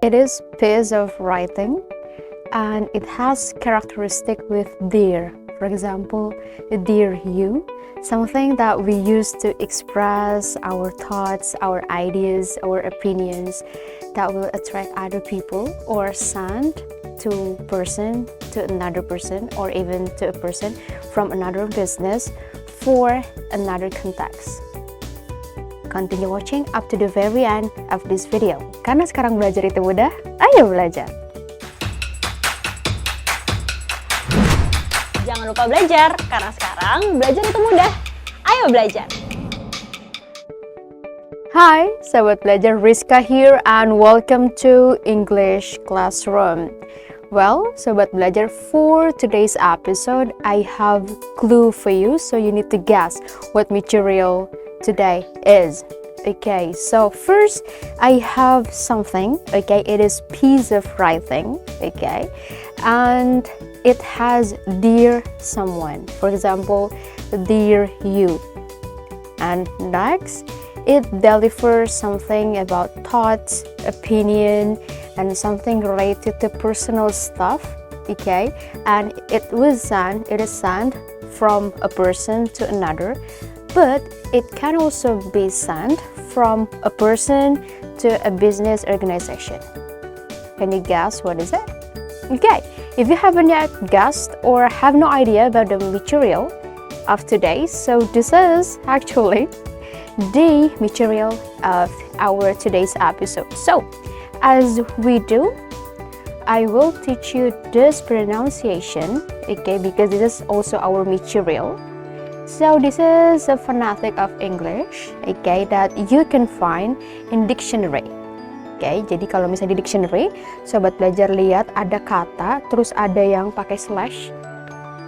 It is piece of writing and it has characteristic with dear. For example, dear you, something that we use to express our thoughts, our ideas, our opinions that will attract other people or send to another person, or even to a person from another business for another context. Continue watching up to the very end of this video. Karena sekarang belajar itu mudah, ayo belajar! Jangan lupa belajar, karena sekarang belajar itu mudah. Ayo belajar! Hi, Sobat Belajar, Rizka here and welcome to English Classroom. Well, Sobat Belajar, for today's episode, I have clue for you, so you need to guess what material today is. Okay, so first I have something, okay, it is piece of writing, okay, and it has dear someone, for example, dear you. And next, it delivers something about thoughts, opinion, and something related to personal stuff, okay, and it is sent from a person to another, but it can also be sent from a person to a business organization. Can you guess what is it? Okay, if you haven't yet guessed or have no idea about the material of today, so this is actually the material of our today's episode. So, as we do, I will teach you this pronunciation, okay, because this is also our material. So this is a phonetic of English, okay, that you can find in dictionary. Okay, jadi kalau misalnya di dictionary, Sobat Belajar lihat ada kata, terus ada yang pakai slash,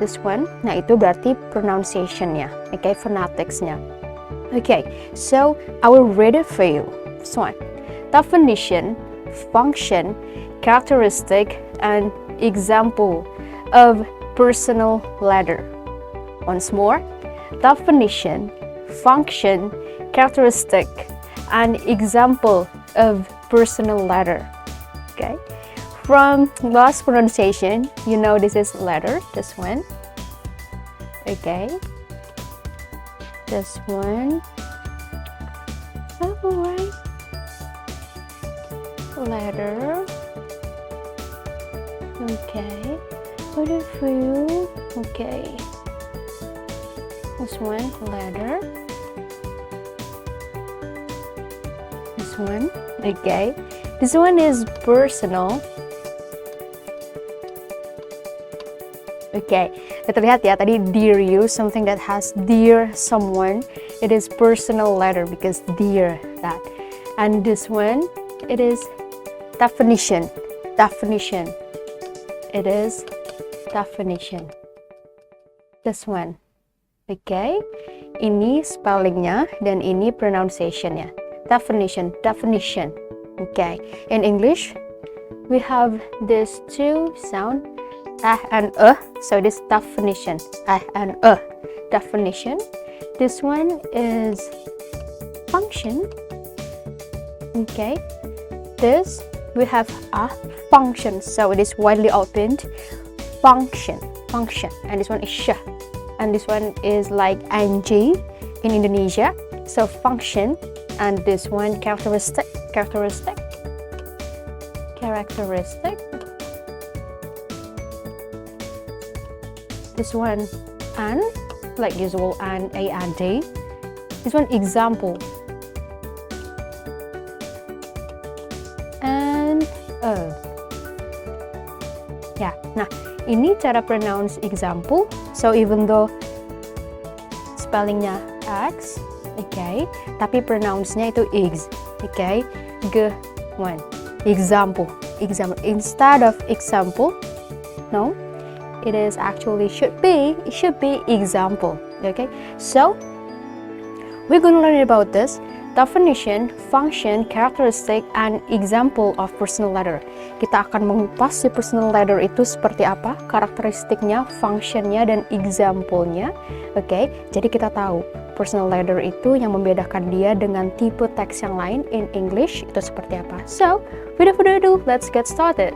this one, nah itu berarti pronunciation-nya, okay, phonetics-nya. Okay, so I will read it for you. This one, definition, function, characteristic, and example of personal letter. Once more, definition, function, characteristic, and example of personal letter. Okay, from last pronunciation, you know this is letter, this one. Okay, this one. Alright, letter. Okay, put it for you. Okay, this one, letter. This one, okay. This one is personal. Okay, terlihat ya tadi dear you, something that has dear someone. It is personal letter because dear that. And this one, it is definition. Definition. It is definition. This one. Okay, ini spellingnya dan ini pronunciationnya. Definition, definition. Okay, in English we have these two sound, and so this definition, and definition. This one is function. Okay, this we have a function, so it is widely opened. Function, function, and this one is sh. And this one is like ing in Indonesia, so function. And this one characteristic, characteristic, characteristic. This one and, like usual, and and. This one example, and ya. Nah, ini cara pronounce example. So even though spellingnya X, okay, tapi pronounce-nya itu X, okay, one, example, example, instead of example, no, it is actually should be example, okay. So we're going to learn about this definition, function, characteristic, and example of personal letter. Kita akan mengupas si personal letter itu seperti apa, karakteristiknya, functionnya, dan example-nya. Oke, jadi kita tahu personal letter itu yang membedakan dia dengan tipe teks yang lain in English itu seperti apa. So, without further ado, let's get started.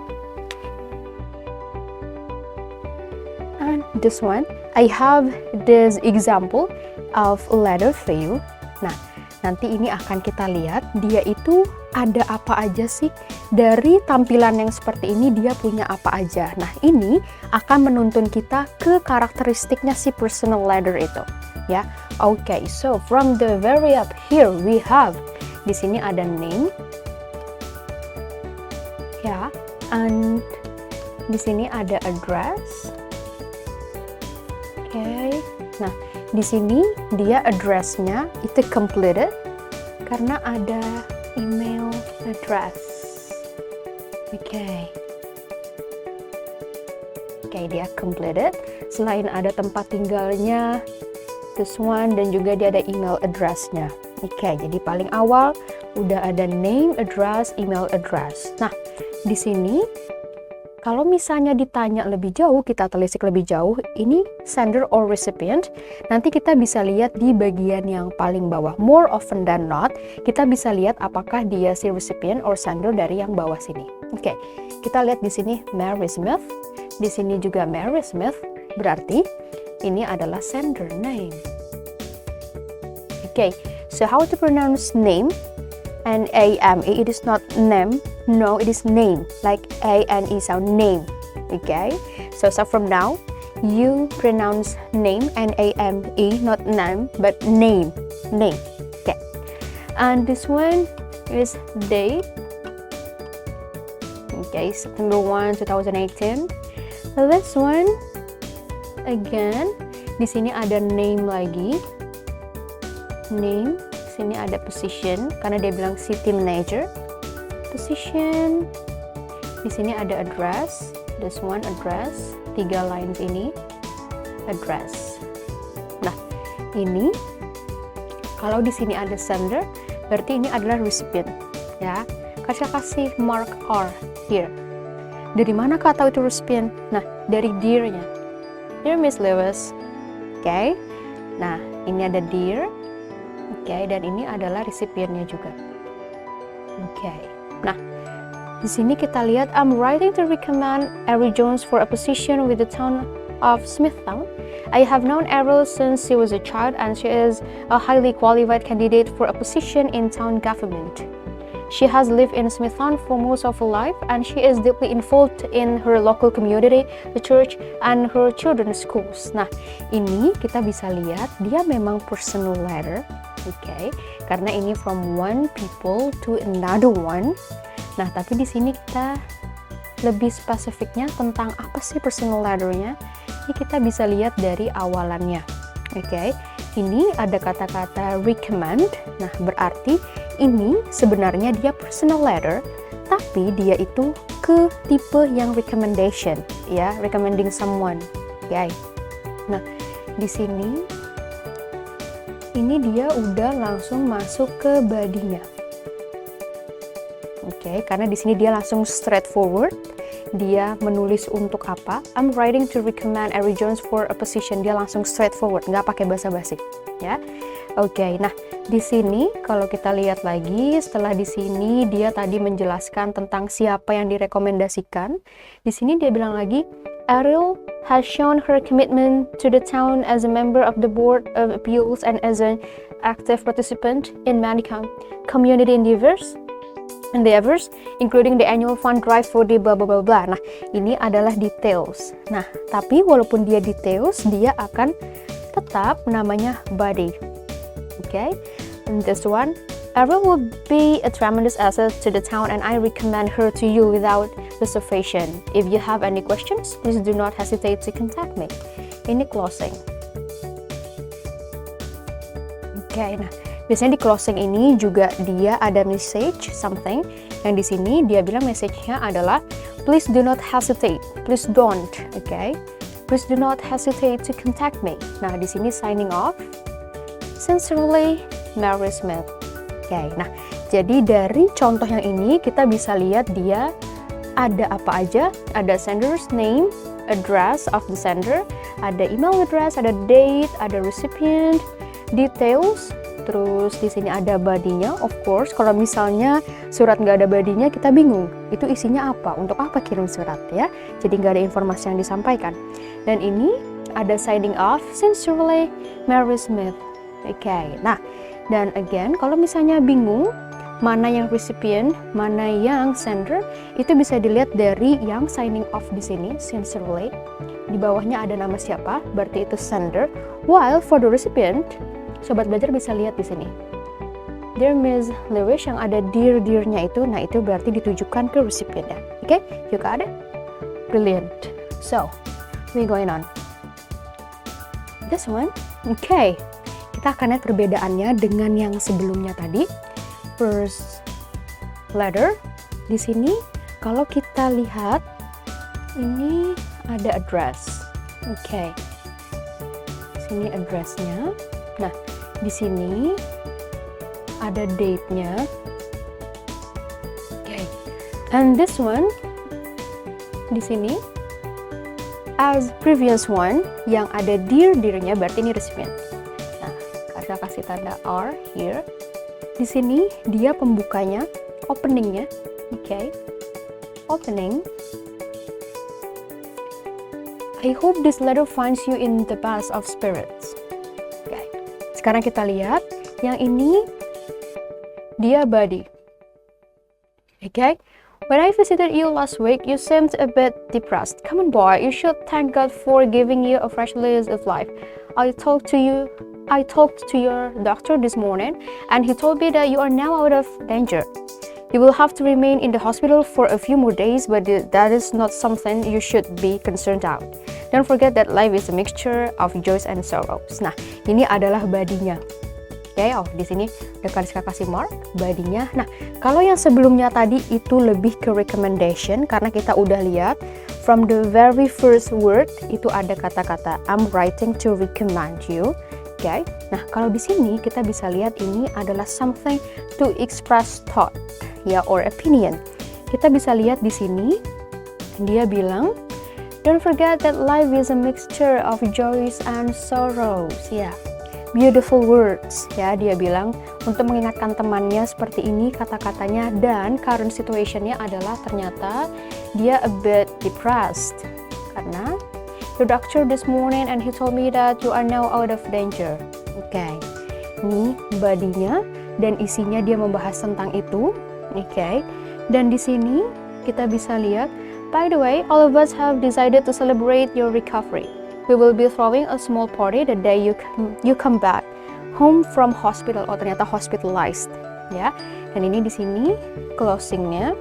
And this one, I have this example of a letter for you. Nah, nanti ini akan kita lihat dia itu ada apa aja sih, dari tampilan yang seperti ini dia punya apa aja. Nah, ini akan menuntun kita ke karakteristiknya si personal letter itu, ya. Okay, so from the very up here we have, di sini ada name, ya, and di sini ada address. Okay, nah di sini dia address-nya itu completed karena ada email address. Oke, dia completed. Selain ada tempat tinggalnya, this one, dan juga dia ada email address-nya. Oke, jadi paling awal udah ada name, address, email address. Nah, di sini kalau misalnya ditanya lebih jauh, kita telisik lebih jauh, ini sender or recipient, nanti kita bisa lihat di bagian yang paling bawah. More often than not, kita bisa lihat apakah dia si recipient or sender dari yang bawah sini. Oke, kita lihat di sini Mary Smith, di sini juga Mary Smith, berarti ini adalah sender name. Oke, so how to pronounce name? N-A-M-E, it is not name, no, it is name, like A-N-E sound, name. Okay, so from now, you pronounce name, N-A-M-E, not name, but name. Okay, and this one is date. Okay, September 1, 2018. This one, again, di sini ada name lagi, name. Ini ada position karena dia bilang city manager, position. Di sini ada address, this one address, 3 lines ini address. Nah, ini kalau di sini ada sender, berarti ini adalah recipient, ya. Kasih mark R here. Dari mana Kak tahu itu recipient? Nah, dari dear-nya. Dear Miss Lewis. Oke. Nah, ini ada dear. Oke, dan ini adalah recipientnya juga. Oke, nah di sini kita lihat I'm writing to recommend Ariel Jones for a position with the town of Smithtown. I have known Ariel since she was a child and she is a highly qualified candidate for a position in town government. She has lived in Smithtown for most of her life and she is deeply involved in her local community, the church, and her children's schools. Nah, ini kita bisa lihat dia memang personal letter. Oke, karena ini from one people to another one. Nah, tapi di sini kita lebih spesifiknya tentang apa sih personal letter-nya. Ini kita bisa lihat dari awalannya. Oke, ini ada kata-kata recommend. Nah, berarti ini sebenarnya dia personal letter, tapi dia itu ke tipe yang recommendation, ya, recommending someone. Oke. Nah, di sini ini dia udah langsung masuk ke body-nya. Oke, karena di sini dia langsung straightforward. Dia menulis untuk apa? I'm writing to recommend Ariel Jones for a position. Dia langsung straightforward, nggak pakai basa-basi, ya. Oke, nah di sini kalau kita lihat lagi, setelah di sini dia tadi menjelaskan tentang siapa yang direkomendasikan. Di sini dia bilang lagi, Ariel has shown her commitment to the town as a member of the Board of Appeals and as an active participant in many community endeavors, including the annual fund drive for the blah blah blah blah. Nah, ini adalah details. Nah, tapi walaupun dia details, dia akan tetap namanya body. Okay, and this one, Ariel will be a tremendous asset to the town and I recommend her to you without reservation. If you have any questions, please do not hesitate to contact me. Ini closing. Oke, nah biasanya di closing ini juga dia ada message something yang di sini dia bilang message-nya adalah please do not hesitate, please don't, okay? Please do not hesitate to contact me. Nah, di sini signing off. Sincerely, Mary Smith. Oke, nah jadi dari contoh yang ini kita bisa lihat dia ada apa aja, ada sender's name, address of the sender, ada email address, ada date, ada recipient, details. Terus di sini ada body-nya, of course. Kalau misalnya surat nggak ada body-nya, kita bingung. Itu isinya apa? Untuk apa kirim surat ya? Jadi nggak ada informasi yang disampaikan. Dan ini ada signing off, sincerely, Mary Smith. Oke. Nah, dan again, kalau misalnya bingung mana yang recipient, mana yang sender, itu bisa dilihat dari yang signing off di sini, sincerely. Di bawahnya ada nama siapa, berarti itu sender. While for the recipient, sobat belajar bisa lihat di sini. Dear Miss Lewis, yang ada dear-nya itu, nah itu berarti ditujukan ke recipientnya. Oke, you got it? Brilliant. So, we going on. This one, okay. Kita akan lihat perbedaannya dengan yang sebelumnya tadi. First letter di sini, kalau kita lihat ini ada address. Oke. Sini addressnya. Nah, di sini ada date-nya. Oke. And this one di sini as previous one yang ada dear-nya berarti ini recipient. Nah, saya kasih tanda R here. Di sini dia pembukanya, openingnya, oke, opening. I hope this letter finds you in the best of spirits. Oke, sekarang kita lihat yang ini dia body. Oke, when I visited you last week, you seemed a bit depressed. Come on, boy, you should thank God for giving you a fresh lease of life. I talked to your doctor this morning, and he told me that you are now out of danger. You will have to remain in the hospital for a few more days, but that is not something you should be concerned about. Don't forget that life is a mixture of joys and sorrows. Nah, ini adalah body-nya. Oke, di sini udah kasih mark body-nya. Nah, kalau yang sebelumnya tadi itu lebih ke recommendation, karena kita udah lihat from the very first word itu ada kata-kata I'm writing to recommend you. Okay. Nah, kalau di sini kita bisa lihat ini adalah something to express thought, ya, or opinion. Kita bisa lihat di sini dia bilang, don't forget that life is a mixture of joys and sorrows. Ya, beautiful words. Ya, dia bilang untuk mengingatkan temannya seperti ini kata-katanya, dan current situationnya adalah ternyata dia a bit depressed karena the doctor this morning and he told me that you are now out of danger. Oke, ini body-nya dan isinya dia membahas tentang itu. Oke, dan di sini kita bisa lihat, by the way, all of us have decided to celebrate your recovery. We will be throwing a small party the day you come back home from hospital. Oh, ternyata hospitalized, ya. Dan ini di sini closing-nya.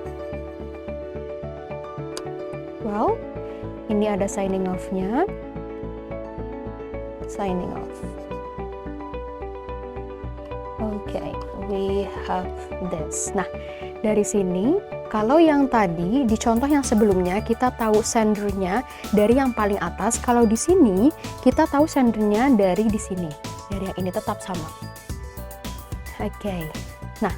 Well, ini ada signing off-nya. Signing off. Okay, we have this. Nah, dari sini, kalau yang tadi di contoh yang sebelumnya kita tahu sendernya dari yang paling atas, kalau di sini kita tahu sendernya dari di sini. Dari yang ini tetap sama. Okay. Nah,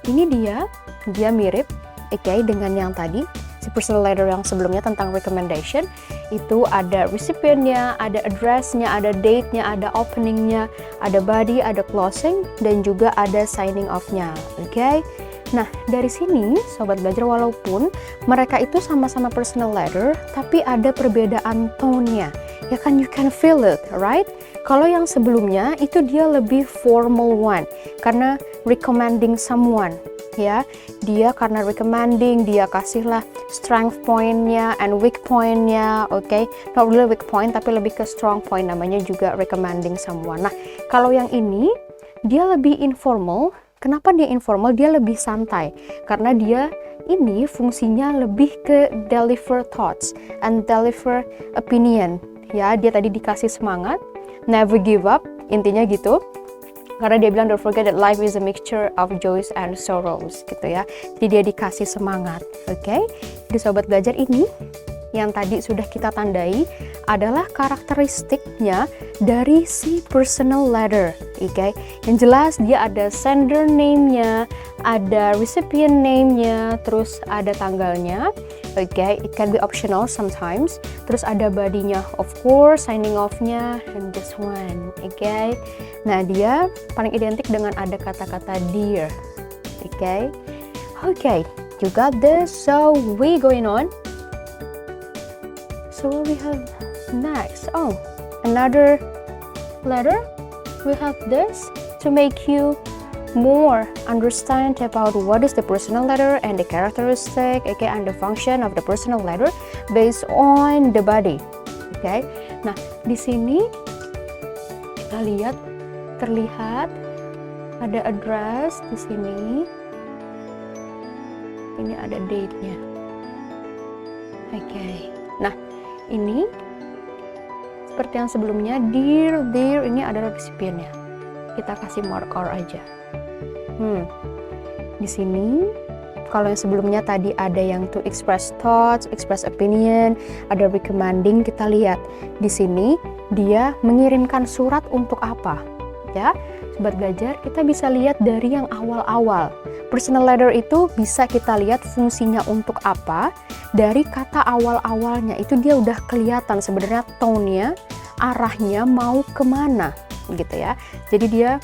ini dia mirip, okay, dengan yang tadi. Si personal letter yang sebelumnya tentang recommendation itu ada recipientnya, ada addressnya, ada date-nya, ada openingnya, ada body, ada closing, dan juga ada signing off-nya. Oke. Nah, dari sini sobat belajar, walaupun mereka itu sama-sama personal letter, tapi ada perbedaan tone-nya. Ya kan, you can feel it, right? Kalau yang sebelumnya itu dia lebih formal one karena recommending someone. Ya, dia karena recommending, dia kasihlah strength point-nya and weak point-nya, okay? Not really weak point, tapi lebih ke strong point, namanya juga recommending someone. Nah, kalau yang ini, dia lebih informal. Kenapa dia informal? Dia lebih santai, karena dia ini fungsinya lebih ke deliver thoughts and deliver opinion. Ya, dia tadi dikasih semangat, never give up, intinya gitu. Karena dia bilang don't forget that life is a mixture of joys and sorrows, gitu ya. Jadi dia dikasih semangat, oke? Di sobat belajar ini yang tadi sudah kita tandai adalah karakteristiknya dari si personal letter, oke? Yang jelas dia ada sender name-nya, ada recipient name-nya, terus ada tanggalnya, Okay, it can be optional sometimes. Terus ada body-nya, of course, signing off-nya, and this one. Okay, nah dia paling identik dengan ada kata-kata dear. Okay, okay, you got this. So we going on. So what we have next? Oh, another letter. We have this to make you more understand about what is the personal letter and the characteristic, okay, and the function of the personal letter based on the body. Okay, nah di sini kita lihat terlihat ada address di sini. Ini ada date-nya. Okay, nah ini seperti yang sebelumnya, dear, dear, ini adalah resipiennya. Kita kasih marker aja. Di sini, kalau yang sebelumnya tadi ada yang to express thoughts, express opinion, ada recommending, kita lihat di sini dia mengirimkan surat untuk apa? Ya, sobat belajar, kita bisa lihat dari yang awal-awal. Personal letter itu bisa kita lihat fungsinya untuk apa. Dari kata awal-awalnya itu dia udah kelihatan sebenarnya tone-nya, arahnya mau kemana, gitu ya. Jadi dia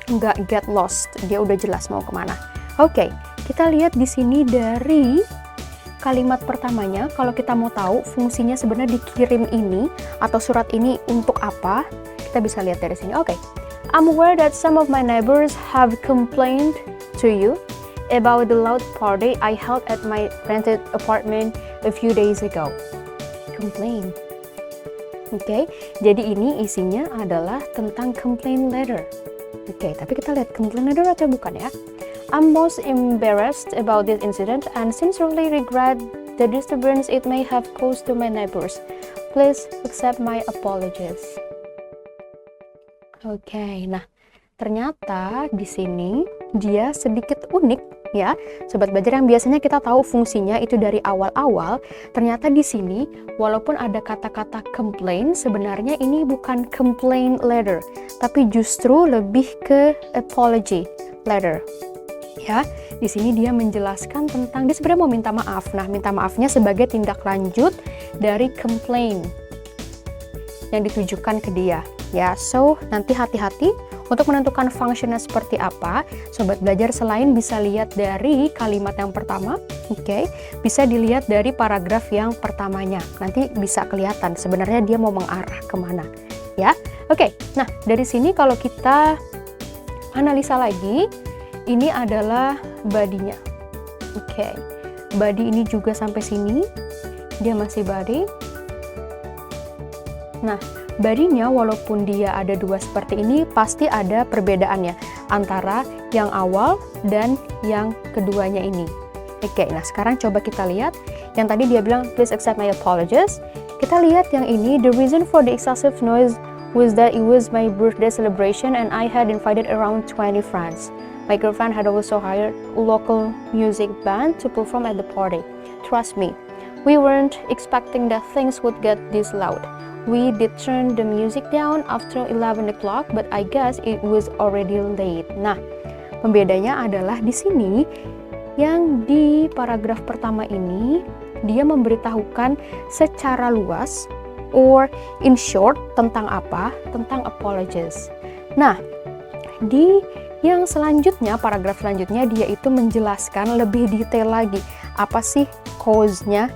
nggak get lost, dia udah jelas mau kemana. Oke, kita lihat di sini dari kalimat pertamanya. Kalau kita mau tahu fungsinya sebenarnya dikirim ini atau surat ini untuk apa, kita bisa lihat dari sini. Oke, I'm aware that some of my neighbors have complained to you about the loud party I held at my rented apartment a few days ago. Complain. Oke, jadi ini isinya adalah tentang complaint letter. Oke, tapi kita lihat complaint letter atau bukan ya. I'm most embarrassed about this incident and sincerely regret the disturbance it may have caused to my neighbors. Please accept my apologies. Oke, nah ternyata di sini dia sedikit unik ya, sobat belajar, yang biasanya kita tahu fungsinya itu dari awal-awal. Ternyata di sini walaupun ada kata-kata complain, sebenarnya ini bukan complaint letter, tapi justru lebih ke apology letter. Ya, di sini dia menjelaskan tentang dia sebenarnya mau minta maaf. Nah, minta maafnya sebagai tindak lanjut dari complaint yang ditujukan ke dia. Ya, so nanti hati-hati untuk menentukan fungsinya seperti apa. Sobat belajar selain bisa lihat dari kalimat yang pertama, oke, bisa dilihat dari paragraf yang pertamanya. Nanti bisa kelihatan sebenarnya dia mau mengarah kemana. Ya, oke. Nah, dari sini kalau kita analisa lagi, ini adalah body-nya. Oke, body ini juga sampai sini, dia masih body. Nah, body-nya walaupun dia ada dua seperti ini, pasti ada perbedaannya antara yang awal dan yang keduanya ini. Oke, nah sekarang coba kita lihat. Yang tadi dia bilang, please accept my apologies. Kita lihat yang ini, the reason for the excessive noise was that it was my birthday celebration and I had invited around 20 friends. My girlfriend had also hired a local music band to perform at the party. Trust me, we weren't expecting that things would get this loud. We did turn the music down after 11 o'clock, but I guess it was already late. Nah, pembedanya adalah di sini, yang di paragraf pertama ini, dia memberitahukan secara luas, or in short, tentang apa? Tentang apologies. Nah, di yang selanjutnya, paragraf selanjutnya, dia itu menjelaskan lebih detail lagi. Apa sih cause-nya?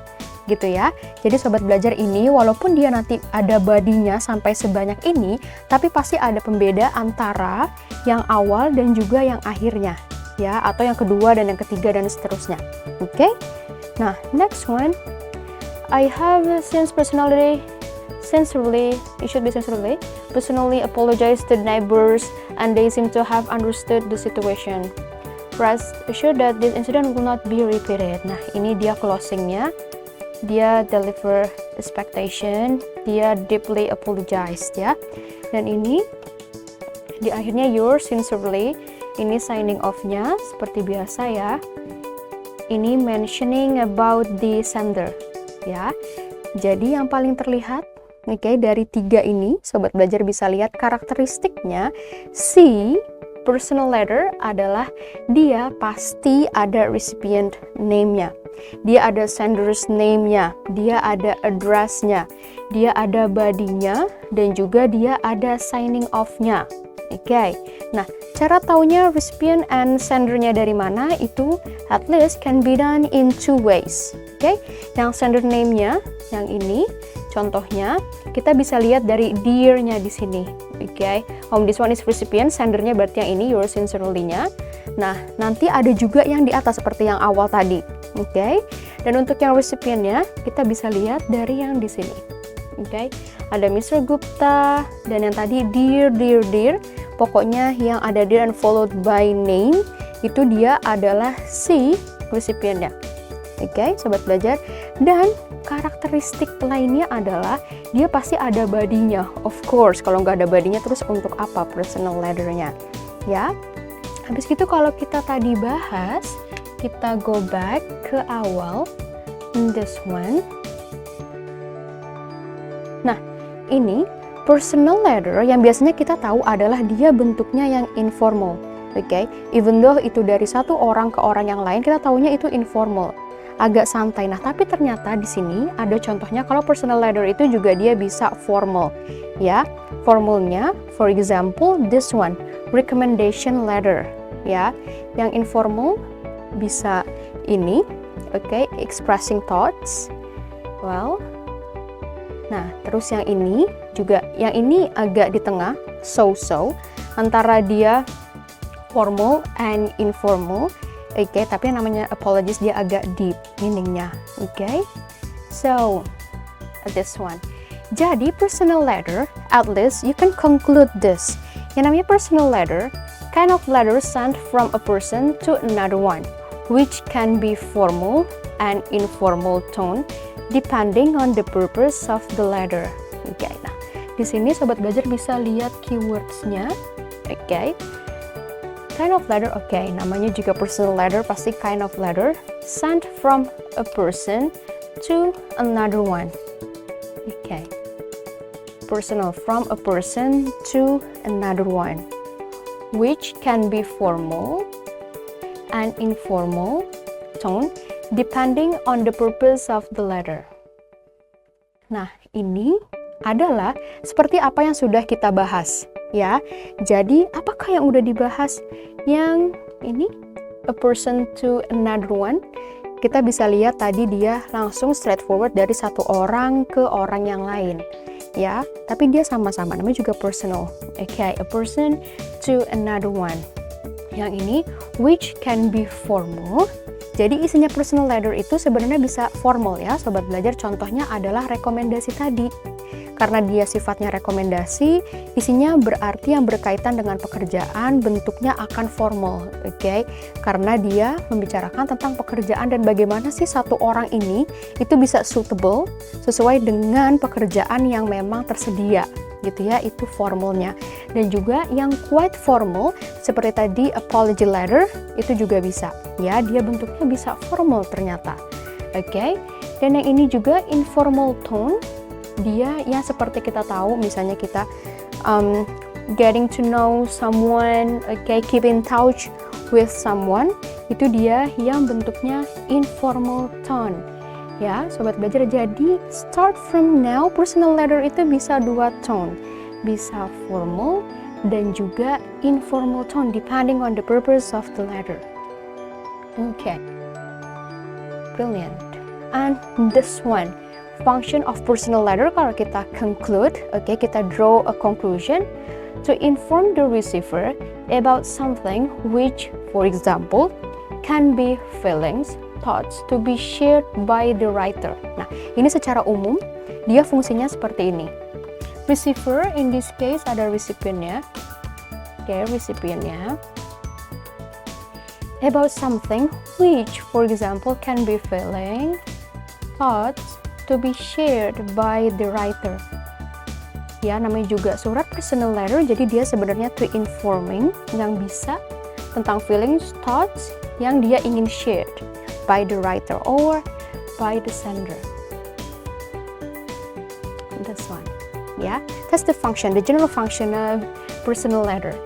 Gitu ya. Jadi sobat belajar ini walaupun dia nanti ada body-nya sampai sebanyak ini, tapi pasti ada pembeda antara yang awal dan juga yang akhirnya ya, atau yang kedua dan yang ketiga dan seterusnya. Oke. Nah, next one. I have sincerely, it should be sincerely, personally apologized to the neighbors and they seem to have understood the situation. Rest assured that this incident will not be repeated. Nah, ini dia closingnya. Dia deliver expectation, dia deeply apologized ya. Dan ini di akhirnya yours sincerely, ini signing off-nya seperti biasa ya. Ini mentioning about the sender ya. Jadi yang paling terlihat, oke, dari tiga ini sobat belajar bisa lihat karakteristiknya si personal letter adalah dia pasti ada recipient name-nya, dia ada sender's name-nya, dia ada address-nya, dia ada body-nya, dan juga dia ada signing off-nya. Oke, nah cara taunya recipient and sender-nya dari mana itu at least can be done in two ways. Oke, yang sender name-nya, yang ini contohnya kita bisa lihat dari dear-nya di sini. Oke, this one is recipient, sendernya berarti yang ini yours sincerely-nya. Nah, nanti ada juga yang di atas seperti yang awal tadi. Oke, dan untuk yang recipient-nya kita bisa lihat dari yang di sini. Oke, ada Mr. Gupta dan yang tadi dear. Pokoknya yang ada dear and followed by name itu dia adalah si recipientnya. Oke, sobat belajar. Dan karakteristik lainnya adalah dia pasti ada body-nya. Of course, kalau nggak ada body-nya terus untuk apa personal letter-nya? Ya. Habis itu kalau kita tadi bahas, kita go back ke awal. This one. Nah, ini personal letter yang biasanya kita tahu adalah dia bentuknya yang informal. Oke, even though itu dari satu orang ke orang yang lain, kita tahunya itu informal, agak santai. Nah, tapi ternyata di sini ada contohnya kalau personal letter itu juga dia bisa formal. Ya, formalnya, for example, this one, recommendation letter. Ya, yang informal bisa ini, oke, expressing thoughts. Well, nah, terus yang ini juga, yang ini agak di tengah, so-so, antara dia formal and informal. Oke, tapi yang namanya apologies dia agak deep meaningnya. Oke, so this one. Jadi personal letter, at least you can conclude this. Yang namanya personal letter, kind of letter sent from a person to another one, which can be formal and informal tone, depending on the purpose of the letter. Oke, nah di sini sobat belajar bisa lihat keywords-nya. Oke, kind of letter. Oke, namanya juga personal letter, pasti kind of letter sent from a person to another one. Oke, personal from a person to another one, which can be formal and informal tone, depending on the purpose of the letter. Nah, ini adalah seperti apa yang sudah kita bahas, ya. Jadi, apakah yang udah dibahas? Yang ini, a person to another one, kita bisa lihat tadi dia langsung straightforward dari satu orang ke orang yang lain, ya. Tapi dia sama-sama, namanya juga personal. Okay, a person to another one. Yang ini, which can be formal. Jadi isinya personal letter itu sebenarnya bisa formal ya, sobat belajar. Contohnya adalah rekomendasi tadi. Karena dia sifatnya rekomendasi, isinya berarti yang berkaitan dengan pekerjaan, bentuknya akan formal, oke? Karena dia membicarakan tentang pekerjaan dan bagaimana sih satu orang ini itu bisa suitable sesuai dengan pekerjaan yang memang tersedia, gitu ya, itu formalnya. Dan juga yang quite formal seperti tadi apology letter itu juga bisa, ya, dia bentuknya bisa formal ternyata, oke? Dan yang ini juga informal tone, dia ya seperti kita tahu misalnya kita getting to know someone, okay, keep in touch with someone, itu dia yang bentuknya informal tone. Ya, sobat belajar, jadi start from now personal letter itu bisa dua tone, bisa formal dan juga informal tone depending on the purpose of the letter. Okay, brilliant. And this one, function of personal letter, kalau kita conclude, okay, kita draw a conclusion to inform the receiver about something which, for example, can be feelings, thoughts to be shared by the writer. Nah, ini secara umum dia fungsinya seperti ini. Receiver in this case ada recipientnya, okay, recipientnya about something which, for example, can be feeling, thoughts to be shared by the writer. Ya, namanya juga surat personal letter, jadi dia sebenarnya to informing, yang bisa tentang feelings, thoughts yang dia ingin shared by the writer or by the sender. This one, ya, that's the function, the general function of personal letter.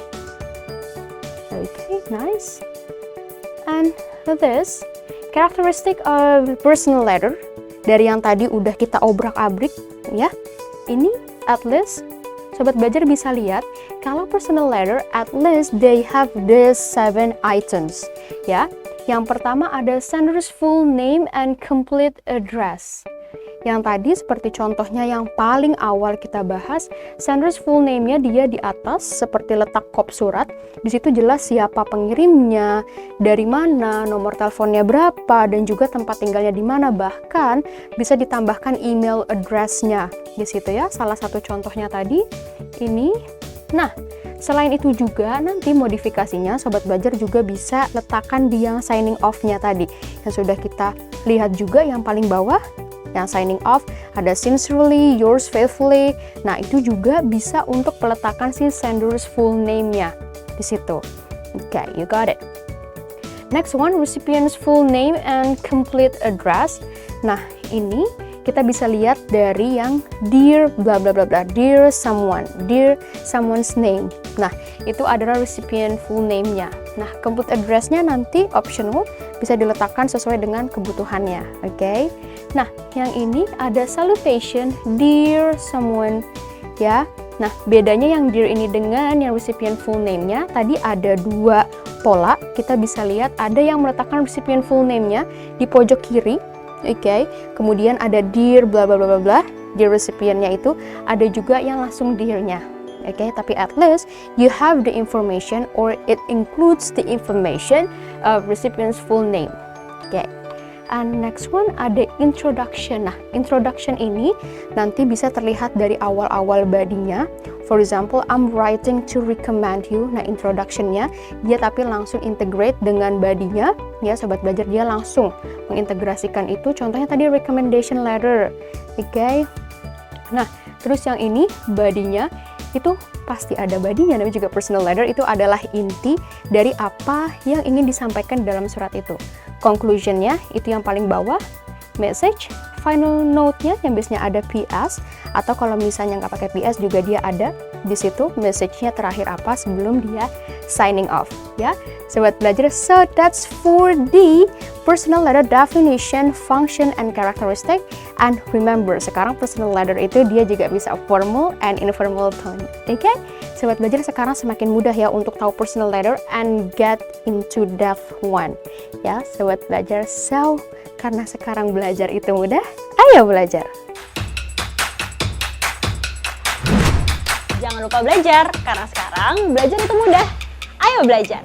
Nice. And this characteristic of personal letter dari yang tadi udah kita obrak-abrik ya. Ini at least sobat belajar bisa lihat kalau personal letter at least they have these 7 items ya. Yang pertama ada sender's full name and complete address. Yang tadi seperti contohnya yang paling awal kita bahas, sender's full name-nya dia di atas seperti letak kop surat. Di situ jelas siapa pengirimnya, dari mana, nomor teleponnya berapa, dan juga tempat tinggalnya di mana. Bahkan bisa ditambahkan email address-nya di situ ya. Salah satu contohnya tadi ini. Nah, selain itu juga nanti modifikasinya sobat belajar juga bisa letakkan di yang signing off-nya tadi. Yang sudah kita lihat juga yang paling bawah. Yang signing off ada sincerely, yours faithfully. Nah, itu juga bisa untuk peletakan si sender's full name-nya di situ. Okay, you got it. Next one, recipient's full name and complete address. Nah, ini kita bisa lihat dari yang dear bla bla bla bla, dear someone's name. Nah, itu adalah recipient full name-nya. Nah, complete address-nya nanti optional, bisa diletakkan sesuai dengan kebutuhannya. Oke. Nah, yang ini ada salutation, dear someone, ya. Nah, bedanya yang dear ini dengan yang recipient full name-nya, tadi ada 2 pola. Kita bisa lihat ada yang meletakkan recipient full name-nya di pojok kiri, oke. Kemudian ada dear bla bla bla bla, dear recipient-nya itu, ada juga yang langsung dear-nya. Oke, tapi at least you have the information or it includes the information of recipient's full name. Oke. And next one ada introduction. Nah, introduction ini nanti bisa terlihat dari awal-awal body-nya. For example, I'm writing to recommend you. Nah, introduction-nya dia tapi langsung integrate dengan body-nya. Ya, sobat belajar dia langsung mengintegrasikan itu. Contohnya tadi recommendation letter. Oke. Nah, terus yang ini body-nya itu pasti ada body-nya, namanya juga personal letter. Itu adalah inti dari apa yang ingin disampaikan dalam surat itu. Conclusion-nya itu yang paling bawah, message, final note-nya yang biasanya ada PS, atau kalau misalnya nggak pakai PS juga dia ada di situ message-nya terakhir apa sebelum dia signing off ya. Sobat belajar, so that's for the personal letter definition, function, and characteristic. And remember, sekarang personal letter itu dia juga bisa formal and informal tone. Oke? Sobat belajar, sekarang semakin mudah ya untuk tahu personal letter and get into that one. Ya, sobat belajar. So, karena sekarang belajar itu mudah, ayo belajar. Jangan lupa belajar, karena sekarang belajar itu mudah. Ayo belajar!